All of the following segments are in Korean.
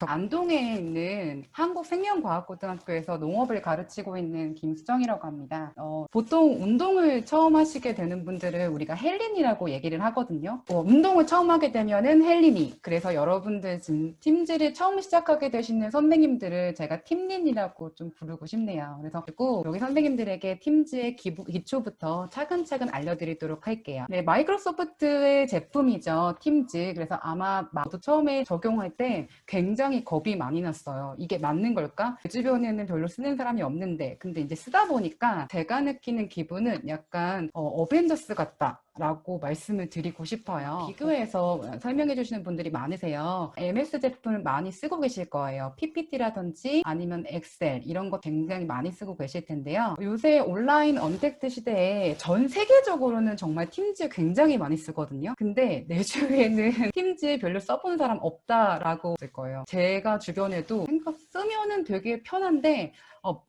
안동에 있는 한국생명과학고등학교에서 농업을 가르치고 있는 김수정이라고 합니다. 보통 운동을 처음 하시게 되는 분들을 우리가 헬린이라고 얘기를 하거든요. 운동을 처음 하게 되면은 헬린이. 그래서 여러분들 지금 팀즈를 처음 시작하게 되시는 선생님들을 제가 팀린이라고 좀 부르고 싶네요. 그래서 여기 선생님들에게 팀즈의 기초부터 차근차근 알려드리도록 할게요. 네, 마이크로소프트의 제품이죠. 팀즈. 그래서 아마 저도 처음에 적용할 때 굉장히 겁이 많이 났어요. 이게 맞는 걸까? 제 주변에는 별로 쓰는 사람이 없는데, 근데 이제 쓰다 보니까 제가 느끼는 기분은 약간 어벤져스 같다 라고 말씀을 드리고 싶어요. 비교해서 설명해 주시는 분들이 많으세요. MS 제품을 많이 쓰고 계실 거예요. PPT라든지 아니면 엑셀 이런 거 굉장히 많이 쓰고 계실 텐데요. 요새 온라인 언택트 시대에 전 세계적으로는 정말 팀즈 굉장히 많이 쓰거든요. 근데 내 주위에는 팀즈 별로 써본 사람 없다라고 할 거예요. 제가 주변에도 쓰면은 되게 편한데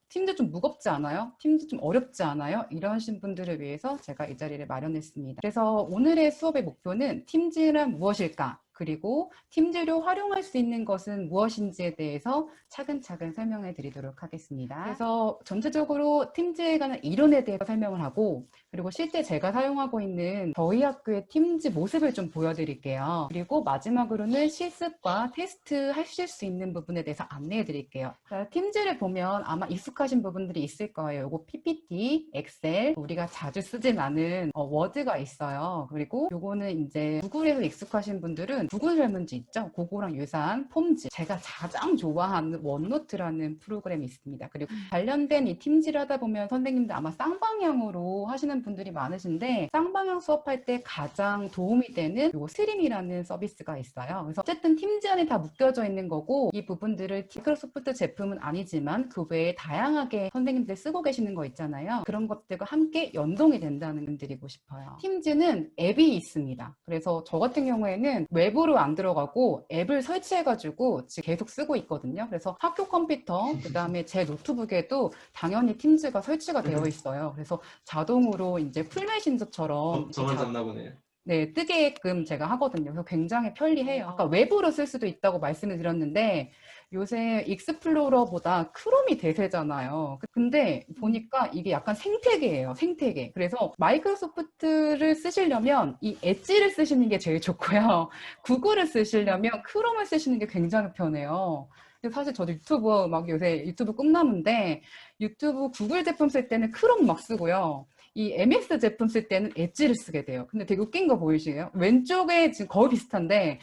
팀즈 좀 무겁지 않아요? 팀즈 좀 어렵지 않아요? 이러신 분들을 위해서 제가 이 자리를 마련했습니다. 그래서 오늘의 수업의 목표는 팀즈란 무엇일까? 그리고 팀즈로 활용할 수 있는 것은 무엇인지에 대해서 차근차근 설명해 드리도록 하겠습니다. 그래서 전체적으로 팀즈에 관한 이론에 대해서 설명을 하고, 그리고 실제 제가 사용하고 있는 저희 학교의 팀즈 모습을 좀 보여드릴게요. 그리고 마지막으로는 실습과 테스트 하실 수 있는 부분에 대해서 안내해 드릴게요. 팀즈를 보면 아마 익숙하신 부분들이 있을 거예요. 요거 PPT, 엑셀, 우리가 자주 쓰진 않은 워드가 있어요. 그리고 요거는 이제 구글에서 익숙하신 분들은 구글 설문지 있죠? 그거랑 유사한 폼즈. 제가 가장 좋아하는 원노트라는 프로그램이 있습니다. 그리고 관련된 이 팀즈를 하다 보면 선생님들 아마 쌍방향으로 하시는 분들이 많으신데, 쌍방향 수업할 때 가장 도움이 되는 요 스트림이라는 서비스가 있어요. 그래서 어쨌든 팀즈 안에 다 묶여져 있는 거고, 이 부분들을 마이크로소프트 제품은 아니지만 그 외에 다양하게 선생님들 쓰고 계시는 거 있잖아요. 그런 것들과 함께 연동이 된다는 걸 드리고 싶어요. 팀즈는 앱이 있습니다. 그래서 저 같은 경우에는 웹으로 안 들어가고 앱을 설치해가지고 지금 계속 쓰고 있거든요. 그래서 학교 컴퓨터, 그 다음에 제 노트북에도 당연히 팀즈가 설치가 되어 있어요. 그래서 자동으로 이제 풀메신저처럼 저만 잤나 보네요. 네, 뜨게끔 제가 하거든요. 그래서 굉장히 편리해요. 아까 웹으로 쓸 수도 있다고 말씀을 드렸는데, 요새 익스플로러보다 크롬이 대세잖아요. 근데 보니까 이게 약간 생태계예요. 생태계. 그래서 마이크로소프트를 쓰시려면 이 엣지를 쓰시는 게 제일 좋고요. 구글을 쓰시려면 크롬을 쓰시는 게 굉장히 편해요. 근데 사실 저도 유튜브 막 요새 유튜브 꿈나무인데, 유튜브 구글 제품 쓸 때는 크롬 막 쓰고요. 이 MS 제품 쓸 때는 엣지를 쓰게 돼요. 근데 되게 웃긴 거 보이시게요? 왼쪽에 지금 거의 비슷한데,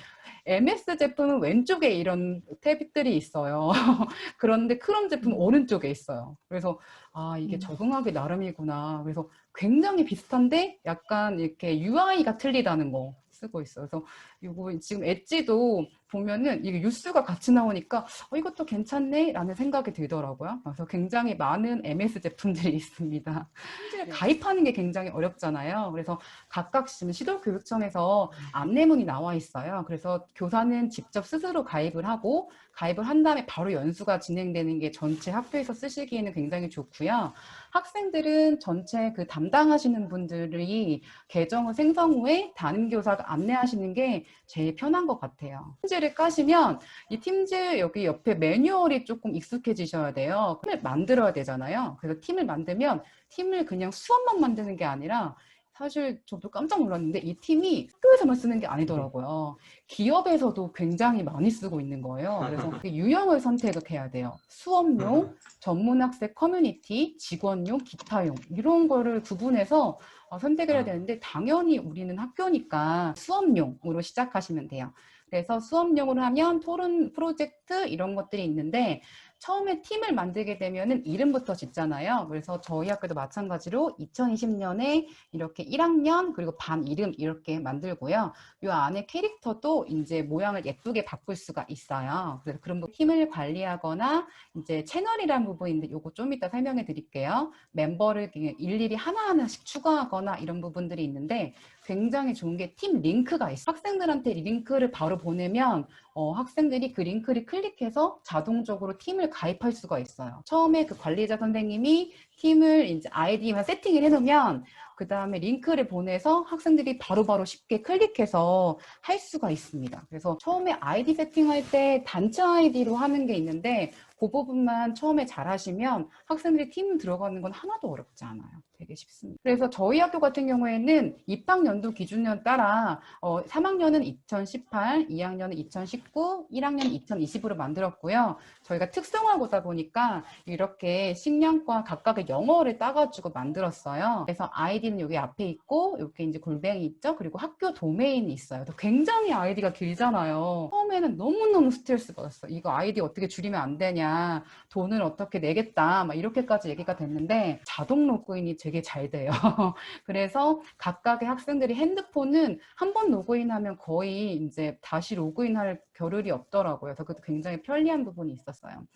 MS 제품은 왼쪽에 이런 탭들이 있어요. 그런데 크롬 제품은 오른쪽에 있어요. 그래서 이게 적응하기 나름이구나. 그래서 굉장히 비슷한데 약간 이렇게 UI가 틀리다는 거 쓰고 있어요. 그래서 이거 지금 엣지도 보면은 이게 유수가 같이 나오니까 이것도 괜찮네 라는 생각이 들더라고요. 그래서 굉장히 많은 MS 제품들이 있습니다. 가입하는 게 굉장히 어렵잖아요. 그래서 각각 지금 시도교육청에서 안내문이 나와 있어요. 그래서 교사는 직접 스스로 가입을 하고, 가입을 한 다음에 바로 연수가 진행되는 게 전체 학교에서 쓰시기에는 굉장히 좋고요. 학생들은 전체 그 담당하시는 분들이 계정을 생성 후에 담임교사가 안내하시는 게 제일 편한 것 같아요. 팀즈를 까시면 이 팀즈 여기 옆에 매뉴얼이 조금 익숙해지셔야 돼요. 팀을 만들어야 되잖아요. 그래서 팀을 만들면 팀을 그냥 수업만 만드는 게 아니라, 사실 저도 깜짝 놀랐는데 이 팀이 학교에서만 쓰는 게 아니더라고요. 기업에서도 굉장히 많이 쓰고 있는 거예요. 그래서 그 유형을 선택해야 돼요. 수업용, 전문학생 커뮤니티, 직원용, 기타용 이런 거를 구분해서 선택을 해야 되는데, 당연히 우리는 학교니까 수업용으로 시작하시면 돼요. 그래서 수업용으로 하면 토론 프로젝트 이런 것들이 있는데, 처음에 팀을 만들게 되면은 이름부터 짓잖아요. 그래서 저희 학교도 마찬가지로 2020년에 이렇게 1학년 그리고 반 이름 이렇게 만들고요. 이 안에 캐릭터도 이제 모양을 예쁘게 바꿀 수가 있어요. 그래서 그런 팀을 관리하거나 이제 채널이라는 부분인데, 이거 좀 이따 설명해 드릴게요. 멤버를 일일이 하나하나씩 추가하거나 이런 부분들이 있는데, 굉장히 좋은 게 팀 링크가 있어요. 학생들한테 링크를 바로 보내면 학생들이 그 링크를 클릭해서 자동적으로 팀을 가입할 수가 있어요. 처음에 그 관리자 선생님이 팀을 이제 아이디만 세팅을 해놓으면 그 다음에 링크를 보내서 학생들이 바로바로 쉽게 클릭해서 할 수가 있습니다. 그래서 처음에 아이디 세팅할 때 단체 아이디로 하는 게 있는데 그 부분만 처음에 잘 하시면 학생들이 팀 들어가는 건 하나도 어렵지 않아요. 되게 쉽습니다. 그래서 저희 학교 같은 경우에는 입학연도 기준년 따라 3학년은 2018, 2학년은 2019, 1학년은 2020으로 만들었고요. 저희가 특성화고다 보니까 이렇게 식량과 각각의 영어를 따가지고 만들었어요. 그래서 아이디는 여기 앞에 있고 이렇게 이제 골뱅이 있죠. 그리고 학교 도메인이 있어요. 굉장히 아이디가 길잖아요. 처음에는 너무너무 스트레스 받았어요. 이거 아이디 어떻게 줄이면 안 되냐, 돈을 어떻게 내겠다, 막 이렇게까지 얘기가 됐는데 자동 로그인이 되게 잘 돼요. 그래서 각각의 학생들이 핸드폰은 한 번 로그인하면 거의 이제 다시 로그인할 겨를이 없더라고요. 그래서 그것도 굉장히 편리한 부분이 있었어요.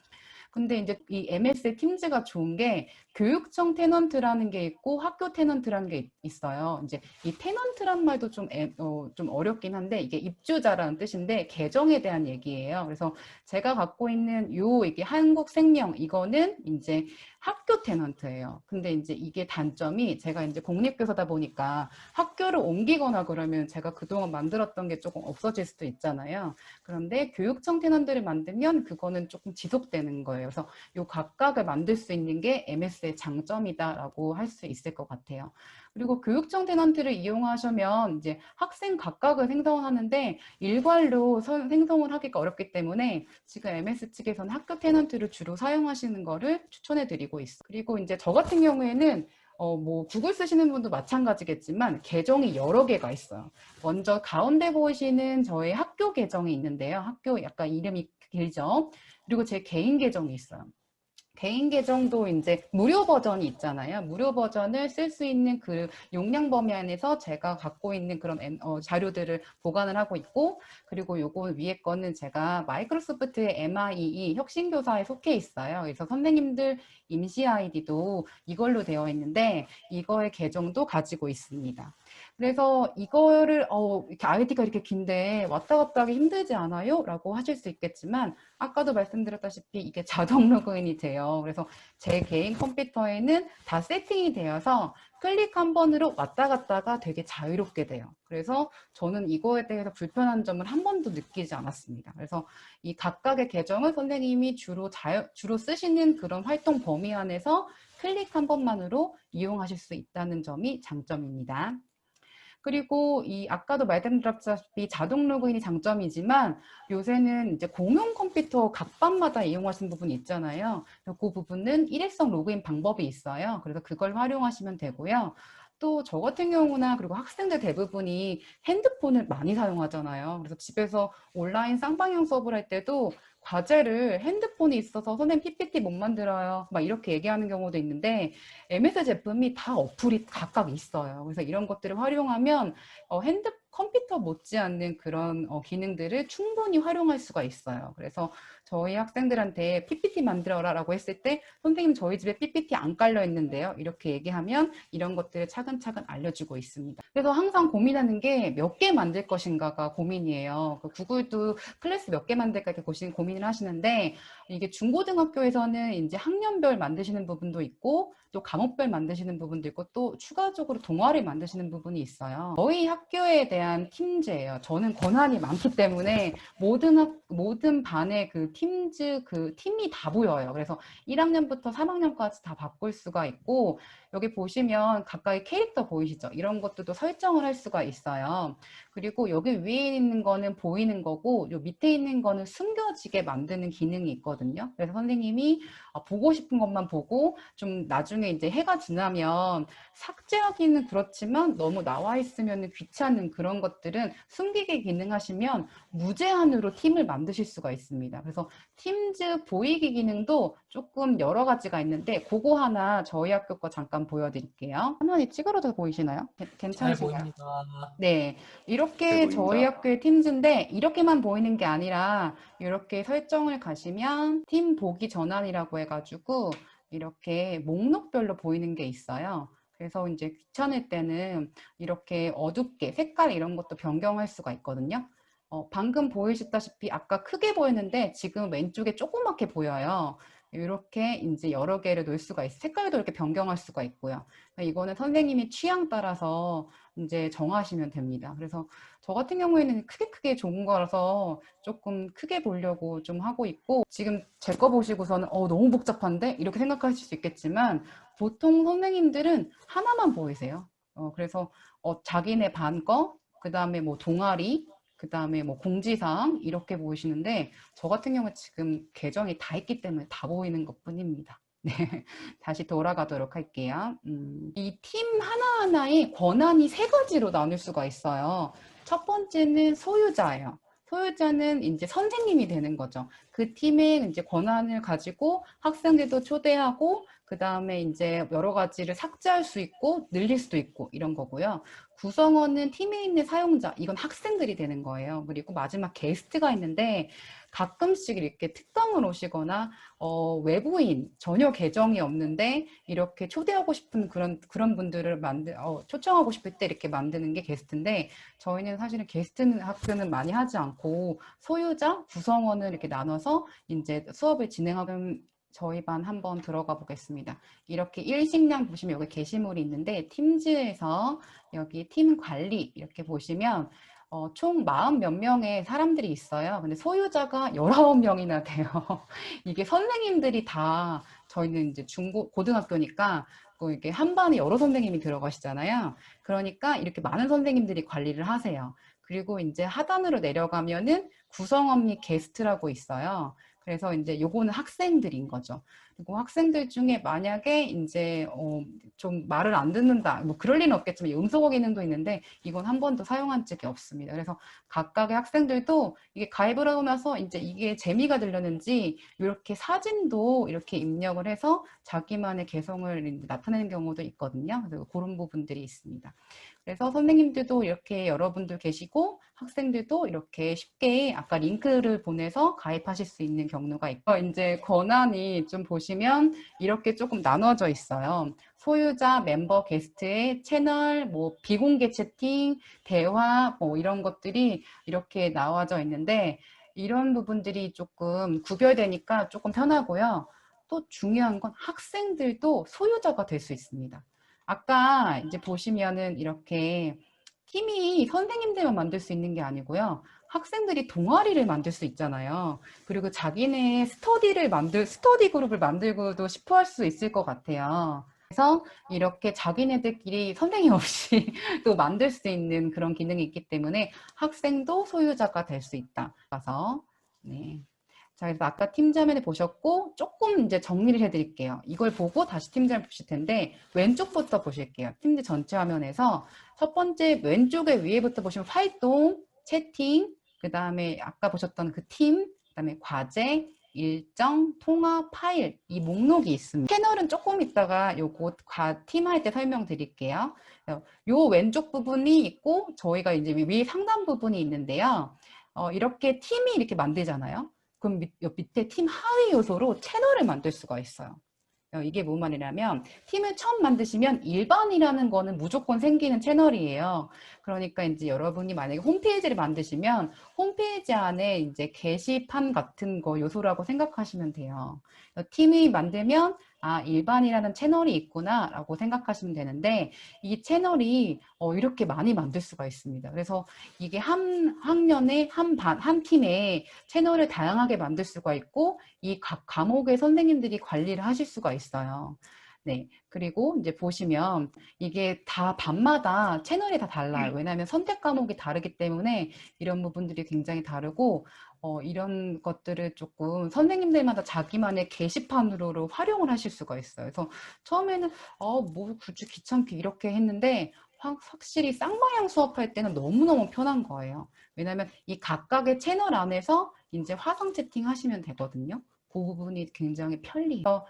근데 이제 이 MS의 팀즈가 좋은 게 교육청 테넌트라는 게 있고 학교 테넌트라는 게 있어요. 이제 이 테넌트란 말도 좀 어렵긴 한데 이게 입주자라는 뜻인데 계정에 대한 얘기예요. 그래서 제가 갖고 있는 이게 한국생명 이거는 이제 학교 테넌트예요. 근데 이제 이게 단점이 제가 이제 공립교사다 보니까 학교를 옮기거나 그러면 제가 그동안 만들었던 게 조금 없어질 수도 있잖아요. 그런데 교육청 테넌트를 만들면 그거는 조금 지속되는 거예요. 그래서 요 각각을 만들 수 있는 게 MS의 장점이다라고 할 수 있을 것 같아요. 그리고 교육청 테넌트를 이용하시면 이제 학생 각각을 생성하는데 일괄로 생성을 하기가 어렵기 때문에 지금 MS 측에서는 학교 테넌트를 주로 사용하시는 거를 추천해 드리고 있어요. 그리고 이제 저 같은 경우에는 뭐 구글 쓰시는 분도 마찬가지겠지만 계정이 여러 개가 있어요. 먼저 가운데 보시는 저의 학교 계정이 있는데요. 학교 약간 이름이 길죠. 그리고 제 개인 계정이 있어요. 개인 계정도 이제 무료 버전이 있잖아요. 무료 버전을 쓸 수 있는 그 용량 범위 안에서 제가 갖고 있는 그런 자료들을 보관을 하고 있고, 그리고 요거 위에 거는 제가 마이크로소프트의 MIE 혁신교사에 속해 있어요. 그래서 선생님들 임시 아이디도 이걸로 되어 있는데 이거의 계정도 가지고 있습니다. 그래서 이거를 이렇게 아이디가 이렇게 긴데 왔다 갔다 하기 힘들지 않아요? 라고 하실 수 있겠지만 아까도 말씀드렸다시피 이게 자동 로그인이 돼요. 그래서 제 개인 컴퓨터에는 다 세팅이 되어서 클릭 한 번으로 왔다 갔다가 되게 자유롭게 돼요. 그래서 저는 이거에 대해서 불편한 점을 한 번도 느끼지 않았습니다. 그래서 이 각각의 계정을 선생님이 주로 쓰시는 그런 활동 범위 안에서 클릭 한 번만으로 이용하실 수 있다는 점이 장점입니다. 그리고 이 아까도 말씀드렸다시피 자동 로그인이 장점이지만 요새는 이제 공용 컴퓨터 각 반마다 이용하시는 부분이 있잖아요. 그 부분은 일회성 로그인 방법이 있어요. 그래서 그걸 활용하시면 되고요. 또 저 같은 경우나 그리고 학생들 대부분이 핸드폰을 많이 사용하잖아요. 그래서 집에서 온라인 쌍방향 수업을 할 때도 과제를 핸드폰이 있어서 선생님 PPT 못 만들어요. 막 이렇게 얘기하는 경우도 있는데 MS 제품이 다 어플이 각각 있어요. 그래서 이런 것들을 활용하면 컴퓨터 못지않는 그런 기능들을 충분히 활용할 수가 있어요. 그래서 저희 학생들한테 PPT 만들어라라고 했을 때 선생님 저희 집에 PPT 안 깔려 있는데요. 이렇게 얘기하면 이런 것들을 차근차근 알려주고 있습니다. 그래서 항상 고민하는 게 몇 개 만들 것인가가 고민이에요. 구글도 클래스 몇 개 만들까 이렇게 고민을 하시는데 이게 중고등학교에서는 이제 학년별 만드시는 부분도 있고 또 과목별 만드시는 부분도 있고 또 추가적으로 동아리 만드시는 부분이 있어요. 저희 학교에 대한 팀즈예요. 저는 권한이 많기 때문에 모든 반의 그 팀즈 그 팀이 다 보여요. 그래서 1학년부터 3학년까지 다 바꿀 수가 있고 여기 보시면 가까이 캐릭터 보이시죠? 이런 것들도 설정을 할 수가 있어요. 그리고 여기 위에 있는 거는 보이는 거고 요 밑에 있는 거는 숨겨지게 만드는 기능이 있거든요. 그래서 선생님이 보고 싶은 것만 보고 좀 나중에 이제 해가 지나면 삭제하기는 그렇지만 너무 나와 있으면 귀찮은 그런 것들은 숨기게 기능하시면 무제한으로 팀을 만드실 수가 있습니다. 그래서 팀즈 보이기 기능도 조금 여러 가지가 있는데 그거 하나 저희 학교 거 잠깐 보여드릴게요. 화면이 찌그러져 보이시나요? 잘 괜찮으신가요? 보입니다. 네, 잘 이렇게 저희 보입니다. 학교의 팀즈인데 이렇게만 보이는 게 아니라 이렇게 설정을 가시면 팀 보기 전환이라고 해가지고 이렇게 목록별로 보이는 게 있어요. 그래서 이제 귀찮을 때는 이렇게 어둡게 색깔 이런 것도 변경할 수가 있거든요. 방금 보이셨다시피 아까 크게 보였는데 지금 왼쪽에 조그맣게 보여요. 이렇게 이제 여러 개를 놓을 수가 있어요. 색깔도 이렇게 변경할 수가 있고요. 이거는 선생님이 취향 따라서 이제 정하시면 됩니다. 그래서 저 같은 경우에는 크게 좋은 거라서 조금 크게 보려고 좀 하고 있고, 지금 제 거 보시고서는 너무 복잡한데? 이렇게 생각하실 수 있겠지만 보통 선생님들은 하나만 보이세요. 그래서 자기네 반 거, 그 다음에 뭐 동아리, 그 다음에 뭐 공지사항 이렇게 보이시는데, 저 같은 경우는 지금 계정이 다 있기 때문에 다 보이는 것 뿐입니다. 네, 다시 돌아가도록 할게요. 이 팀 하나하나의 권한이 세 가지로 나눌 수가 있어요. 첫 번째는 소유자예요. 소유자는 이제 선생님이 되는 거죠. 그 팀의 이제 권한을 가지고 학생들도 초대하고, 그 다음에 이제 여러 가지를 삭제할 수 있고, 늘릴 수도 있고, 이런 거고요. 구성원은 팀에 있는 사용자, 이건 학생들이 되는 거예요. 그리고 마지막 게스트가 있는데, 가끔씩 이렇게 특강을 오시거나 외부인 전혀 계정이 없는데 이렇게 초대하고 싶은 그런 분들을 초청하고 싶을 때 이렇게 만드는 게 게스트인데, 저희는 사실은 게스트 학교는 많이 하지 않고 소유자, 구성원을 이렇게 나눠서 이제 수업을 진행하는, 저희 반 한번 들어가 보겠습니다. 이렇게 일식량 보시면 여기 게시물이 있는데, 팀즈에서 여기 팀 관리 이렇게 보시면 총 40 몇 명의 사람들이 있어요. 근데 소유자가 19명이나 돼요. 이게 선생님들이 다, 저희는 이제 고등학교니까 이게 한 반에 여러 선생님이 들어가시잖아요. 그러니까 이렇게 많은 선생님들이 관리를 하세요. 그리고 이제 하단으로 내려가면은 구성원 및 게스트라고 있어요. 그래서 이제 요거는 학생들인 거죠. 그리고 학생들 중에 만약에 이제 좀 말을 안 듣는다, 뭐 그럴 리는 없겠지만 음소거 기능도 있는데 이건 한 번도 사용한 적이 없습니다. 그래서 각각의 학생들도 이게 가입을 하고 나서 이제 이게 재미가 들렸는지 이렇게 사진도 이렇게 입력을 해서 자기만의 개성을 나타내는 경우도 있거든요. 그래서 그런 부분들이 있습니다. 그래서 선생님들도 이렇게 여러분들 계시고 학생들도 이렇게 쉽게 아까 링크를 보내서 가입하실 수 있는 경로가 있고, 이제 권한이 좀 보시면 이렇게 조금 나눠져 있어요. 소유자, 멤버, 게스트의 채널, 뭐 비공개 채팅, 대화, 뭐 이런 것들이 이렇게 나와져 있는데, 이런 부분들이 조금 구별되니까 조금 편하고요. 또 중요한 건 학생들도 소유자가 될 수 있습니다. 아까 이제 보시면은 이렇게 팀이 선생님들만 만들 수 있는 게 아니고요. 학생들이 동아리를 만들 수 있잖아요. 그리고 자기네 스터디 그룹을 만들고도 싶어 할 수 있을 것 같아요. 그래서 이렇게 자기네들끼리 선생님 없이 또 만들 수 있는 그런 기능이 있기 때문에 학생도 소유자가 될 수 있다. 그래서, 네. 자, 그래서 아까 팀자면을 보셨고, 조금 이제 정리를 해드릴게요. 이걸 보고 다시 팀자를 보실 텐데, 왼쪽부터 보실게요. 팀즈 전체 화면에서 첫 번째 왼쪽에 위에부터 보시면 활동, 채팅, 그 다음에 아까 보셨던 그 팀, 그 다음에 과제, 일정, 통화, 파일, 이 목록이 있습니다. 채널은 조금 있다가 요거 팀 할 때 설명드릴게요. 요 왼쪽 부분이 있고, 저희가 이제 위에 상단 부분이 있는데요. 이렇게 팀이 이렇게 만들잖아요. 그럼 밑에 팀 하위 요소로 채널을 만들 수가 있어요. 이게 뭔 말이냐면 팀을 처음 만드시면 일반이라는 거는 무조건 생기는 채널이에요. 그러니까 이제 여러분이 만약에 홈페이지를 만드시면 홈페이지 안에 이제 게시판 같은 거 요소라고 생각하시면 돼요. 팀이 만들면 일반이라는 채널이 있구나 라고 생각하시면 되는데, 이 채널이 이렇게 많이 만들 수가 있습니다. 그래서 이게 한 학년에 한 팀에 채널을 다양하게 만들 수가 있고, 이 각 과목의 선생님들이 관리를 하실 수가 있어요. 네. 그리고 이제 보시면 이게 다 반마다 채널이 다 달라요. 왜냐하면 선택 과목이 다르기 때문에 이런 부분들이 굉장히 다르고, 이런 것들을 조금 선생님들마다 자기만의 게시판으로 활용을 하실 수가 있어요. 그래서 처음에는 뭐 굳이 귀찮게 이렇게 했는데, 확실히 쌍방향 수업할 때는 너무너무 편한 거예요. 왜냐하면 이 각각의 채널 안에서 이제 화상 채팅 하시면 되거든요. 그 부분이 굉장히 편리해요.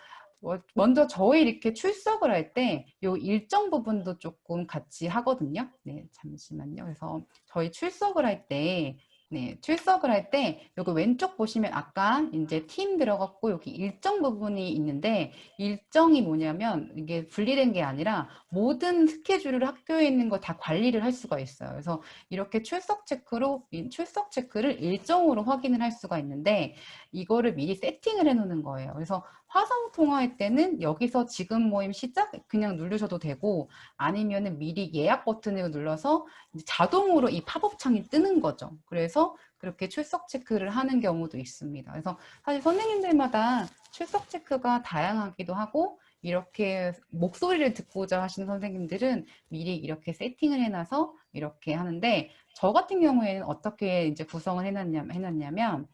먼저 저희 이렇게 출석을 할 때 요 일정 부분도 조금 같이 하거든요. 네, 잠시만요. 그래서 저희 출석을 할 때 네, 출석을 할 때 여기 왼쪽 보시면 아까 이제 팀 들어갔고 여기 일정 부분이 있는데 일정이 뭐냐면 이게 분리된 게 아니라 모든 스케줄을 학교에 있는 거 다 관리를 할 수가 있어요. 그래서 이렇게 출석 체크로 출석 체크를 일정으로 확인을 할 수가 있는데 이거를 미리 세팅을 해 놓는 거예요. 그래서 화상 통화할 때는 여기서 지금 모임 시작 그냥 누르셔도 되고 아니면은 미리 예약 버튼을 눌러서 자동으로 이 팝업 창이 뜨는 거죠. 그래서 그렇게 출석 체크를 하는 경우도 있습니다. 그래서 사실 선생님들마다 출석 체크가 다양하기도 하고 이렇게 목소리를 듣고자 하시는 선생님들은 미리 이렇게 세팅을 해놔서 이렇게 하는데 저 같은 경우에는 어떻게 이제 구성을 해놨냐면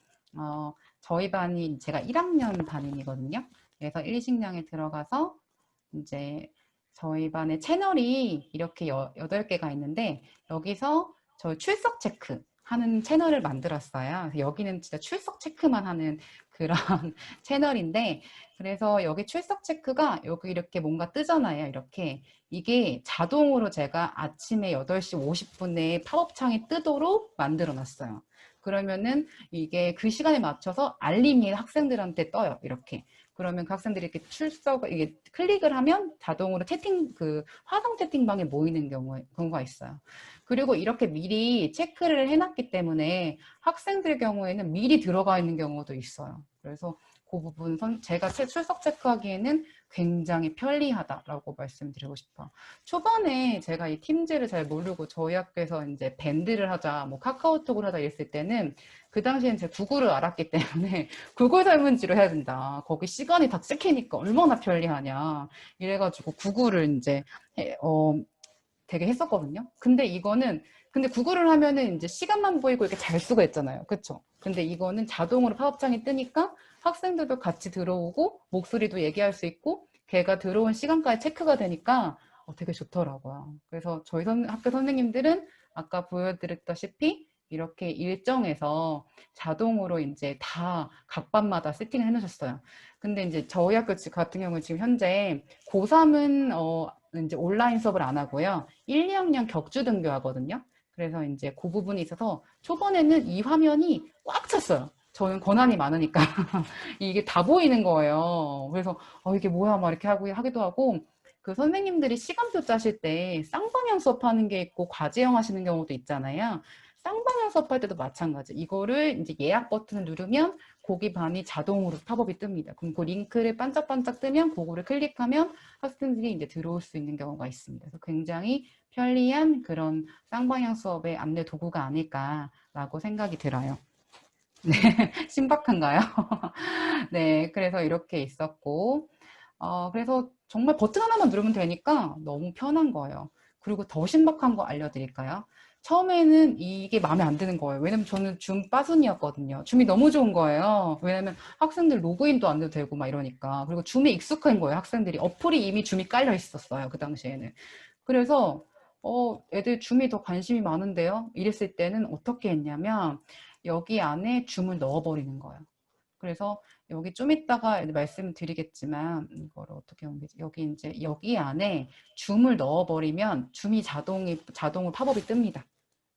저희 반이 제가 1학년 담임이거든요. 그래서 1식량에 들어가서 이제 저희 반에 채널이 이렇게 8개가 있는데 여기서 저 출석 체크 하는 채널을 만들었어요. 여기는 진짜 출석 체크만 하는 그런 채널인데 그래서 여기 출석 체크가 여기 이렇게 뭔가 뜨잖아요. 이렇게 이게 자동으로 제가 아침에 8시 50분에 팝업창이 뜨도록 만들어 놨어요. 그러면은 이게 그 시간에 맞춰서 알림이 학생들한테 떠요. 이렇게. 그러면 그 학생들이 이렇게 이게 클릭을 하면 자동으로 화상 채팅방에 모이는 경우가 있어요. 그리고 이렇게 미리 체크를 해놨기 때문에 학생들 경우에는 미리 들어가 있는 경우도 있어요. 그래서 그 부분 제가 출석 체크하기에는 굉장히 편리하다라고 말씀드리고 싶어요. 초반에 제가 이 팀즈를 잘 모르고 저희 학교에서 이제 밴드를 하자, 뭐 카카오톡을 하자 이랬을 때는 그 당시엔 제가 구글을 알았기 때문에 구글 설문지로 해야 된다. 거기 시간이 다 찍히니까 얼마나 편리하냐. 이래가지고 구글을 이제 되게 했었거든요. 근데 구글을 하면은 이제 시간만 보이고 이렇게 잘 수가 있잖아요. 그쵸? 근데 이거는 자동으로 팝업창이 뜨니까 학생들도 같이 들어오고 목소리도 얘기할 수 있고 걔가 들어온 시간까지 체크가 되니까 되게 좋더라고요. 그래서 저희 학교 선생님들은 아까 보여드렸다시피 이렇게 일정에서 자동으로 이제 다 각 반마다 세팅을 해놓으셨어요. 근데 이제 저희 학교 같은 경우는 지금 현재 고3은 이제 온라인 수업을 안 하고요. 1, 2학년 격주 등교하거든요. 그래서 이제 그 부분이 있어서 초반에는 이 화면이 꽉 찼어요. 저는 권한이 많으니까 이게 다 보이는 거예요. 그래서 이게 뭐야 막 이렇게 하기도 하고 그 선생님들이 시간표 짜실 때 쌍방향 수업하는 게 있고 과제형 하시는 경우도 있잖아요. 쌍방향 수업할 때도 마찬가지. 이거를 이제 예약 버튼을 누르면 거기 반이 자동으로 팝업이 뜹니다. 그럼 그 링크를 반짝반짝 뜨면 그거를 클릭하면 학생들이 이제 들어올 수 있는 경우가 있습니다. 그래서 굉장히 편리한 그런 쌍방향 수업의 안내 도구가 아닐까라고 생각이 들어요. 네, 신박한가요? 네, 그래서 이렇게 있었고, 그래서 정말 버튼 하나만 누르면 되니까 너무 편한 거예요. 그리고 더 신박한 거 알려드릴까요? 처음에는 이게 마음에 안 드는 거예요. 왜냐면 저는 줌 빠순이었거든요. 줌이 너무 좋은 거예요. 왜냐면 학생들 로그인도 안 돼도 되고 막 이러니까. 그리고 줌에 익숙한 거예요, 학생들이. 어플이 이미 줌이 깔려 있었어요, 그 당시에는. 그래서, 애들 줌이 더 관심이 많은데요? 이랬을 때는 어떻게 했냐면, 여기 안에 줌을 넣어버리는 거예요. 그래서 여기 좀 이따가 말씀드리겠지만 이거를 어떻게 옮기지? 여기 안에 줌을 넣어버리면 줌이 자동으로 팝업이 뜹니다.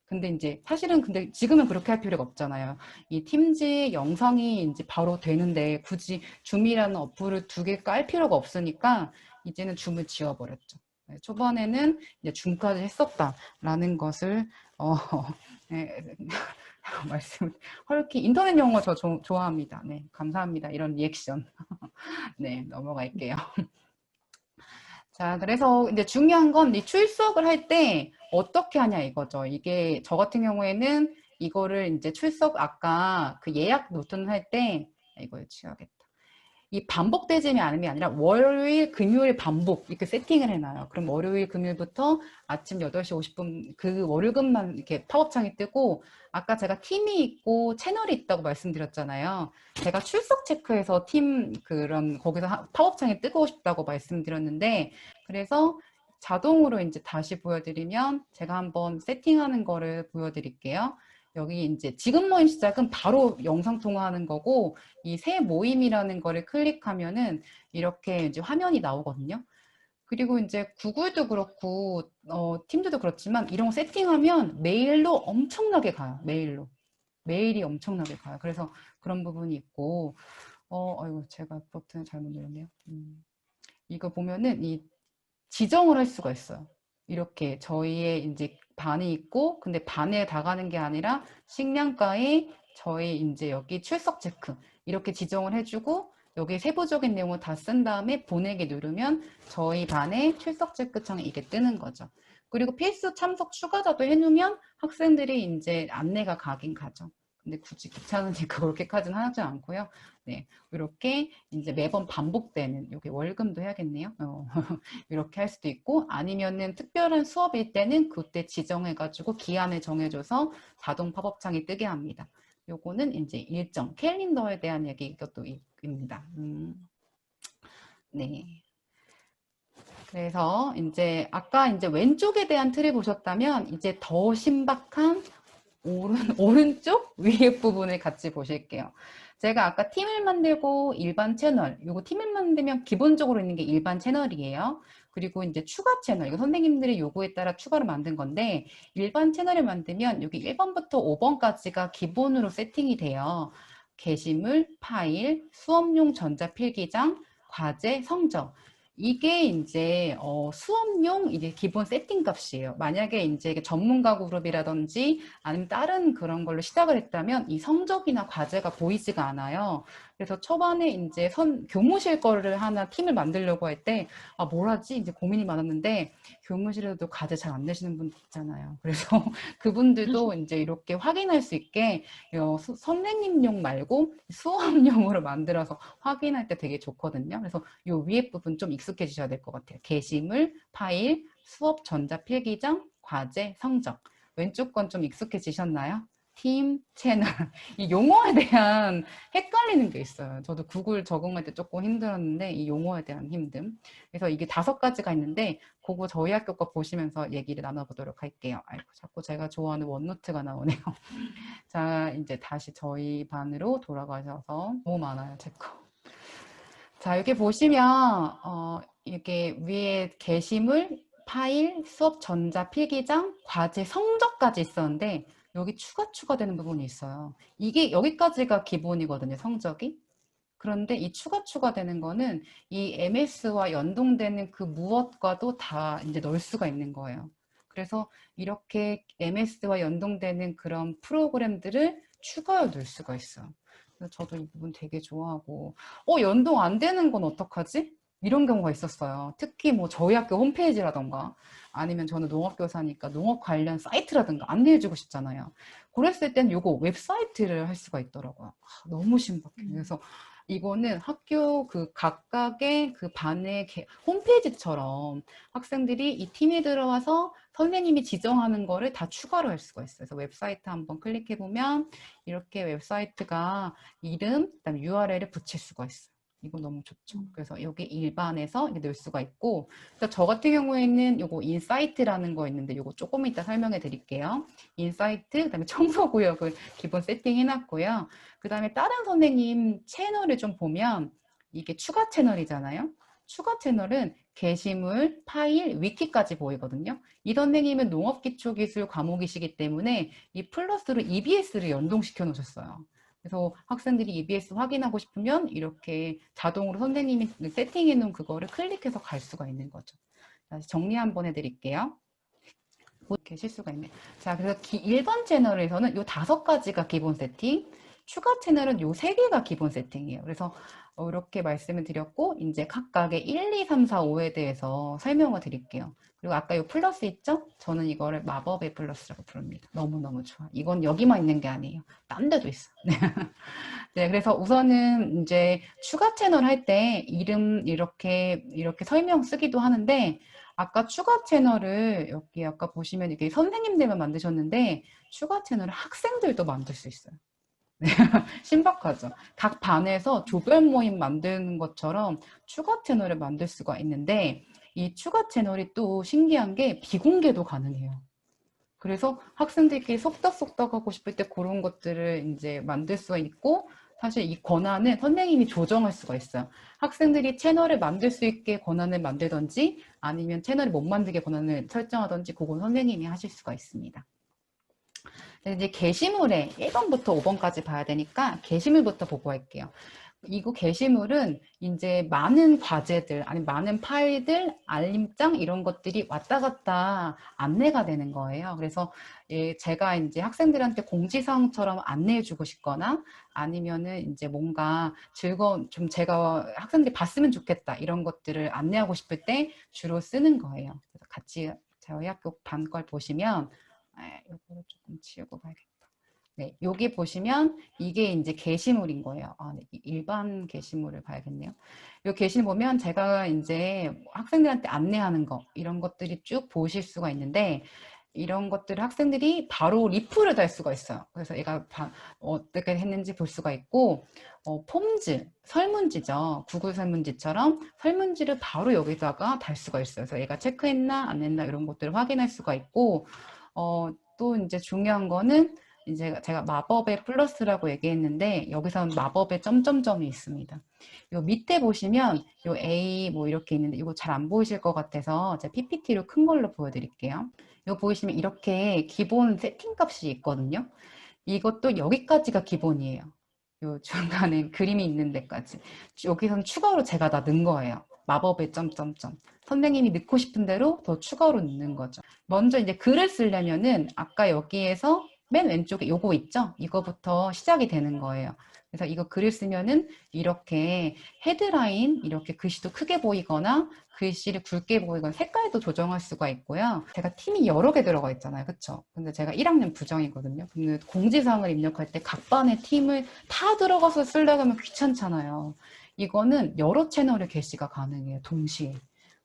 근데 이제 사실은 근데 지금은 그렇게 할 필요가 없잖아요. 이 팀즈 영상이 이제 바로 되는데 굳이 줌이라는 어플을 2개 깔 필요가 없으니까 이제는 줌을 지워버렸죠. 네, 초반에는 이제 줌까지 했었다라는 것을 네, 말씀 헐키 인터넷 영어 저 좋아합니다. 네, 감사합니다. 이런 리액션. 네, 넘어갈게요. 자, 그래서 이제 중요한 건 이 출석을 할 때 어떻게 하냐 이거죠. 이게 저 같은 경우에는 이거를 이제 아까 그 예약 노트는 할 때 이걸 치워야겠다. 이 반복되지 않음이 아니라 월요일, 금요일 반복 이렇게 세팅을 해놔요. 그럼 월요일, 금요일부터 아침 8시 50분 그 월요금만 이렇게 팝업창이 뜨고 아까 제가 팀이 있고 채널이 있다고 말씀드렸잖아요. 제가 출석 체크해서 거기서 팝업창이 뜨고 싶다고 말씀드렸는데 그래서 자동으로 이제 다시 보여드리면 제가 한번 세팅하는 거를 보여드릴게요. 여기 이제 지금 모임 시작은 바로 영상 통화하는 거고 이 새 모임이라는 거를 클릭하면은 이렇게 이제 화면이 나오거든요. 그리고 이제 구글도 그렇고 팀들도 그렇지만 이런 거 세팅하면 메일로 엄청나게 가요. 메일로. 메일이 엄청나게 가요. 그래서 그런 부분이 있고, 아이고, 제가 버튼을 잘못 눌렀네요. 이거 보면은 이 지정을 할 수가 있어요. 이렇게 저희의 이제 반이 있고, 근데 반에 다 가는 게 아니라 식량과에 저희 이제 여기 출석 체크 이렇게 지정을 해주고, 여기 세부적인 내용을 다 쓴 다음에 보내기 누르면 저희 반의 출석 체크창에 이게 뜨는 거죠. 그리고 필수 참석 추가자도 해놓으면 학생들이 이제 안내가 가긴 가죠. 근데 굳이 귀찮으니까 그렇게까지는 하지 않고요. 네, 이렇게 이제 매번 반복되는, 여기 월금도 해야겠네요. 이렇게 할 수도 있고, 아니면은 특별한 수업일 때는 그때 지정해가지고 기한을 정해줘서 자동 팝업창이 뜨게 합니다. 요거는 이제 일정, 캘린더에 대한 얘기 이것도 입니다. 네. 그래서 이제 아까 이제 왼쪽에 대한 틀을 보셨다면 이제 더 신박한 오른쪽 위에 부분을 같이 보실게요. 제가 아까 팀을 만들고 일반 채널, 요거 팀을 만들면 기본적으로 있는 게 일반 채널이에요. 그리고 이제 추가 채널, 이거 선생님들의 요구에 따라 추가로 만든 건데, 일반 채널을 만들면 여기 1번부터 5번까지가 기본으로 세팅이 돼요. 게시물, 파일, 수업용 전자필기장, 과제, 성적. 이게 이제 수업용 이제 기본 세팅 값이에요. 만약에 이제 전문가 그룹이라든지 아니면 다른 그런 걸로 시작을 했다면 이 성적이나 과제가 보이지가 않아요. 그래서 초반에 이제 교무실 거를 하나 팀을 만들려고 할 때, 아, 뭘 하지? 이제 고민이 많았는데, 교무실에도 과제 잘 안 내시는 분들 있잖아요. 그래서 그분들도 이제 이렇게 확인할 수 있게 선생님용 말고 수업용으로 만들어서 확인할 때 되게 좋거든요. 그래서 이 위에 부분 좀 익숙해지셔야 될 것 같아요. 게시물, 파일, 수업 전자필기장, 과제, 성적. 왼쪽 건 좀 익숙해지셨나요? 팀, 채널. 이 용어에 대한 헷갈리는 게 있어요. 저도 구글 적응할 때 조금 힘들었는데 이 용어에 대한 힘듦. 그래서 이게 5가지가 있는데 그거 저희 학교 거 보시면서 얘기를 나눠보도록 할게요. 아이고, 자꾸 제가 좋아하는 원노트가 나오네요. 자, 이제 다시 저희 반으로 돌아가셔서 너무 많아요, 제 거. 자, 여기 보시면 이게 위에 게시물, 파일, 수업 전자 필기장, 과제 성적까지 있었는데 여기 추가되는 부분이 있어요. 이게 여기까지가 기본이거든요, 성적이. 그런데 이 추가되는 거는 이 MS와 연동되는 그 무엇과도 다 이제 넣을 수가 있는 거예요. 그래서 이렇게 MS와 연동되는 그런 프로그램들을 추가로 넣을 수가 있어요. 그래서 저도 이 부분 되게 좋아하고, 연동 안 되는 건 어떡하지? 이런 경우가 있었어요. 특히 뭐 저희 학교 홈페이지라던가 아니면 저는 농업교사니까 농업 관련 사이트라든가 안내해주고 싶잖아요. 그랬을 땐 요거 웹사이트를 할 수가 있더라고요. 너무 신박해요. 그래서 이거는 학교 그 각각의 그 반의 홈페이지처럼 학생들이 이 팀에 들어와서 선생님이 지정하는 거를 다 추가로 할 수가 있어요. 그래서 웹사이트 한번 클릭해 보면 이렇게 웹사이트가 이름, 그다음에 URL을 붙일 수가 있어요. 이거 너무 좋죠. 그래서 여기 일반에서 넣을 수가 있고, 저 같은 경우에는 요거 인사이트라는 거 있는데 요거 조금 이따 설명해 드릴게요. 인사이트, 그다음에 청소구역을 기본 세팅해 놨고요. 그 다음에 다른 선생님 채널을 좀 보면 이게 추가 채널이잖아요. 추가 채널은 게시물, 파일, 위키까지 보이거든요. 이 선생님은 농업기초기술 과목이시기 때문에 이 플러스로 EBS를 연동시켜 놓으셨어요. 그래서 학생들이 EBS 확인하고 싶으면 이렇게 자동으로 선생님이 세팅해 놓은 그거를 클릭해서 갈 수가 있는 거죠. 다시 정리 한번 해드릴게요. 이렇게 실수가 있네. 자, 그래서 1번 채널에서는 요 5가지가 기본 세팅, 추가 채널은 요 3개가 기본 세팅이에요. 그래서 이렇게 말씀을 드렸고, 이제 각각의 1, 2, 3, 4, 5에 대해서 설명을 드릴게요. 그리고 아까 요 플러스 있죠? 저는 이거를 마법의 플러스라고 부릅니다. 너무너무 좋아. 이건 여기만 있는 게 아니에요. 딴 데도 있어. 네, 그래서 우선은 이제 추가 채널 할 때 이름 이렇게 설명 쓰기도 하는데, 아까 추가 채널을 여기 아까 보시면 이게 선생님들만 만드셨는데 추가 채널을 학생들도 만들 수 있어요. 신박하죠. 각 반에서 조별 모임 만드는 것처럼 추가 채널을 만들 수가 있는데 이 추가 채널이 또 신기한 게 비공개도 가능해요. 그래서 학생들끼리 속닥속닥 하고 싶을 때 그런 것들을 이제 만들 수가 있고, 사실 이 권한은 선생님이 조정할 수가 있어요. 학생들이 채널을 만들 수 있게 권한을 만들든지 아니면 채널을 못 만들게 권한을 설정하든지 그건 선생님이 하실 수가 있습니다. 근데 이제 게시물에 1번부터 5번까지 봐야 되니까 게시물부터 보고 할게요. 이거 게시물은 이제 많은 과제들, 아니 많은 파일들, 알림장 이런 것들이 왔다 갔다 안내가 되는 거예요. 그래서 제가 이제 학생들한테 공지사항처럼 안내해 주고 싶거나 아니면은 이제 뭔가 즐거운, 좀 제가 학생들이 봤으면 좋겠다 이런 것들을 안내하고 싶을 때 주로 쓰는 거예요. 그래서 같이 저희 학교 반 걸 보시면, 이거를 조금 치우고 봐야겠다. 네, 여기 보시면 이게 이제 게시물인 거예요. 네, 일반 게시물을 봐야겠네요. 이 게시물 보면 제가 이제 학생들한테 안내하는 거, 이런 것들이 쭉 보실 수가 있는데, 이런 것들을 학생들이 바로 리플을 달 수가 있어요. 그래서 얘가 어떻게 했는지 볼 수가 있고, 폼즈, 설문지죠. 구글 설문지처럼 설문지를 바로 여기다가 달 수가 있어요. 그래서 얘가 체크했나 안 했나 이런 것들을 확인할 수가 있고, 또 이제 중요한 거는 이제 제가 마법의 플러스라고 얘기했는데 여기서는 마법의 점점점이 있습니다. 요 밑에 보시면 요 A 뭐 이렇게 있는데 이거 잘 안 보이실 것 같아서 제가 PPT로 큰 걸로 보여드릴게요. 요 보이시면 이렇게 기본 세팅 값이 있거든요. 이것도 여기까지가 기본이에요. 요 중간에 그림이 있는 데까지. 여기선 추가로 제가 다 넣은 거예요. 마법의 점점점. 선생님이 넣고 싶은 대로 더 추가로 넣는 거죠. 먼저 이제 글을 쓰려면은 아까 여기에서 맨 왼쪽에 요거 있죠? 이거부터 시작이 되는 거예요. 그래서 이거 글을 쓰면은 이렇게 헤드라인, 이렇게 글씨도 크게 보이거나 글씨를 굵게 보이거나 색깔도 조정할 수가 있고요. 제가 팀이 여러 개 들어가 있잖아요. 그쵸? 근데 제가 1학년 부정이거든요. 근데 공지사항을 입력할 때 각 반의 팀을 다 들어가서 쓰려고 하면 귀찮잖아요. 이거는 여러 채널의 게시가 가능해요. 동시에.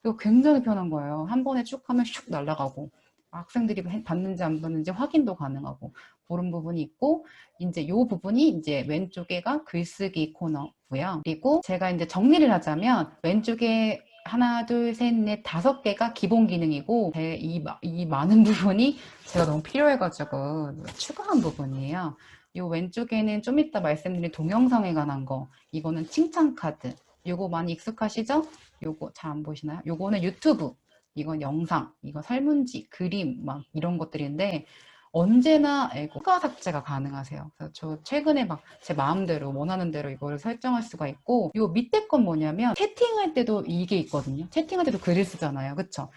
그리고 굉장히 편한 거예요. 한 번에 쭉 하면 슉 날아가고 학생들이 봤는지 안 봤는지 확인도 가능하고 그런 부분이 있고 이제 이 부분이 이제 왼쪽에가 글쓰기 코너고요. 그리고 제가 이제 정리를 하자면 왼쪽에 하나, 둘, 셋, 넷, 5개가 기본 기능이고 이 많은 부분이 제가 너무 필요해가지고 추가한 부분이에요. 이 왼쪽에는 좀 이따 말씀드린 동영상에 관한 거, 이거는 칭찬 카드. 요거 많이 익숙하시죠? 요거 잘 안 보이시나요? 요거는 유튜브, 이건 영상, 이거 설문지, 그림 막 이런 것들인데 언제나 추가 삭제가 가능하세요. 그래서 저 최근에 막 제 마음대로 원하는 대로 이거를 설정할 수가 있고 요 밑에 건 뭐냐면 채팅할 때도 이게 있거든요. 채팅할 때도 글을 쓰잖아요. 그쵸?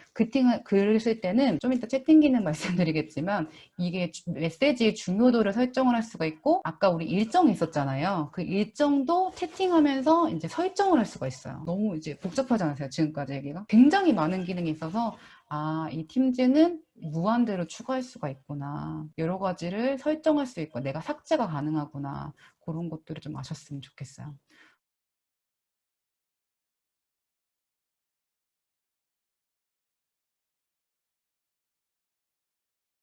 글을 쓸 때는 좀 이따 채팅 기능 말씀드리겠지만 이게 메시지의 중요도를 설정을 할 수가 있고 아까 우리 일정이 있었잖아요. 그 일정도 채팅하면서 이제 설정을 할 수가 있어요. 너무 이제 복잡하지 않으세요? 지금까지 얘기가? 굉장히 많은 기능이 있어서 이 팀즈는 무한대로 추가할 수가 있구나. 여러 가지를 설정할 수 있고 내가 삭제가 가능하구나. 그런 것들을 좀 아셨으면 좋겠어요.